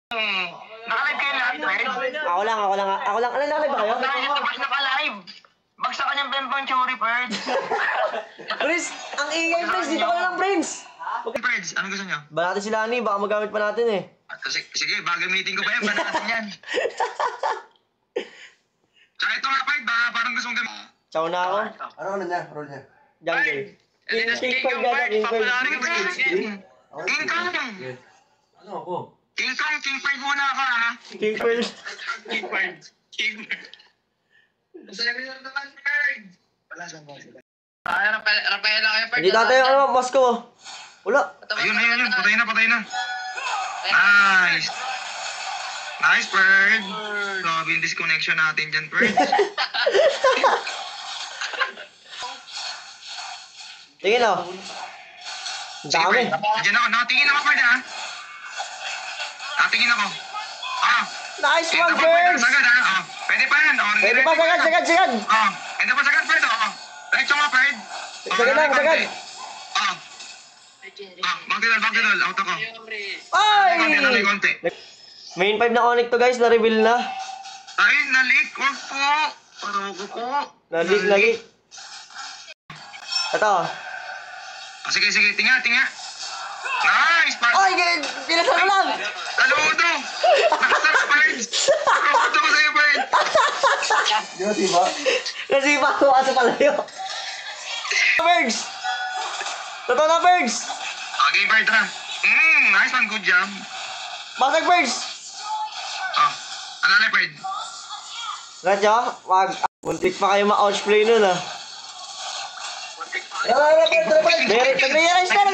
Nakalive kayo lahat, Fred? Ako lang. Ano nakalive ba kayo? Naka-live. Bagsak ka niyang bembang chori, Fred. Prince, ang ingay, Prince. Dito ka na lang, Prince. Fred, anong gusto niyo? Banatan si Lani. Baka magamit pa natin eh. Sige, bagay meeting ko pa yan. Banatan yan. Tsaka ito nga, Fred, baka parang gusto mong gamitin. Ciao na ako. Ano niya? Role niya? Jungle. King Kong, Fred. Papalarin ko ba King Kong! Ano ako? King Kong, King Fred muna ako, ha? King Pearl. King Fred. Masaya ko yung naman, Fred. Wala siyang ba sila? Rafael lang kayo, Fred. Hindi tayo, Moscow. Wala. Ayun. Patay na. Nice. Nice, Fred. Grabe yung disconnection natin dyan, Fred. Tingin o. Ang Sige, dami. Fred. Diyan ako. Nakatingin ako, Fred, ha? Nakatingin ako. Nice Ito one, pa, Fred. Pearls. Sagad, ha? Pwede pa yan. Pwede pa, sagad. Ito pa, sagad, Fred. Diretso nga, Fred. Sagad. Magdidol. Out ako. Ay! Konti. Main 5 na connect to, guys. Na-reveal na. Ay, nalik. Wag po. Parogo po. Nalik. Ito. Sige. Tinga. Nice. Ay, pinasan ko lang. Saludo. Nakasarap, Fred. Saludo ko sa'yo, Fred. Di ba, diba? Nasipa ko kasi palayo. Bergs! Totoo na, Bergs! Okay, Fred, ha? Nice one. Good job. Basag, Bergs! Ano na, Fred? Radyo, wag. Muntik pa kayo ma-outplay nun, ah. Nag-realize ka!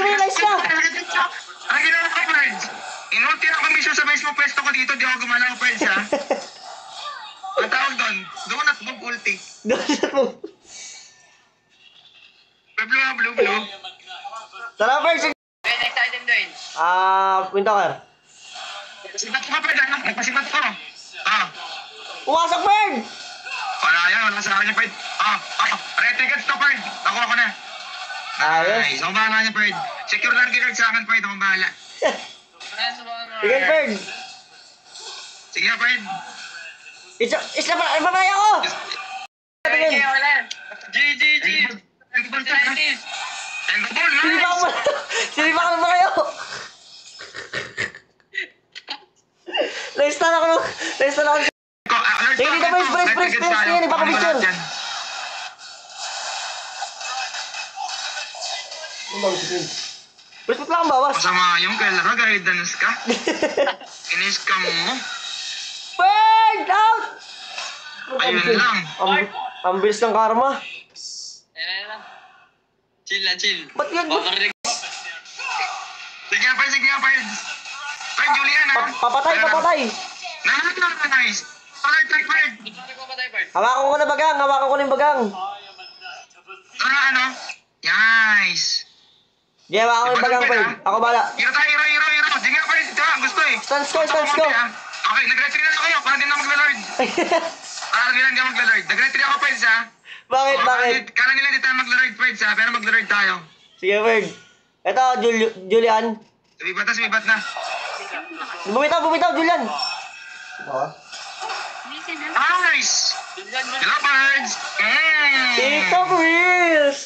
Ang ginawa ko, Fred? Inulti ako mission sa mismo pwesto ko dito. Di ako gumalaw, Fred, ha? Ang tawag doon? Doon at mag-ulti. Blue. Tara, Bergs! Next item doon. Wintoker. Pasibat ko, Fred, ha? Pasibat ko. Pumasok, Berg! Wala sa akin niya, Fred. Red tickets to, Fred. Nakuha ko na. Ayos. Nice. Ako bahala niya, Fred. Secure lang guard sa akin, Fred. Ako bahala. Sige, Berg! Sige na, Fred. Isla pa, ipaparay ako! GG. And the ball, nice. Sinipa ko na kayo! Naistan ako. Sige, dito, press. Yan, ipapapicture. Ano ba gusto yun? Press lang ang bawas. Masama yung kailara, guidance ka. Inis-scam mo. Berg! Out! Ayun lang. Ang bilis ng karma. Chill. Ba't yun? Sige nga, Fred. Fred, Julian, ha? Papatay. Nice. Alright, Fred. Hawakan ko na bagang. Ano? Nice. Di, hawakan ko na bagang, Fred. Ako bala. Hero. Sige nga, Fred. Gusto eh. Stance ko. Okay, nag-retry na kayo. Para din na magla-lord. Nag-retry ako, Fred, ha? Bakit? Kala nila di tayo magla-lord, Fred, ha? Pero magla-lord tayo. Sige, Berg. Ito, Julian. Sumibat na. Bumitaw, Julian. Ito Nice! Hello, birds! Tito Chris!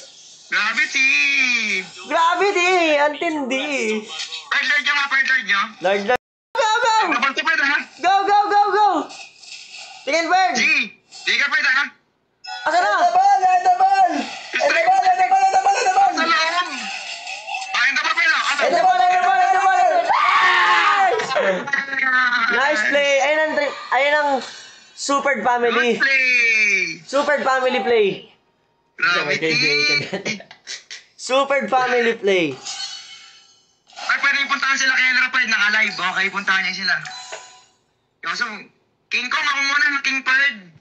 Gravity! Antindi. Lord nyo nga, Lord nyo. Lord. Go! Double to, Fred, ha? Go! Tingin, Berg! Sige ka, Fred, ha? Asa na? the ball! Sa loob! Ayun na ba, Fred, ha? Ito the ball! Nice play! Ayun ang Super Family. Good play! Super Family play. Gravity! Super Family play. Ay, pwede yung puntahan sila kay Elra, Fred, naka-live. Okay, puntahan niya sila. Kaso, King Kong, ako muna, King Fred.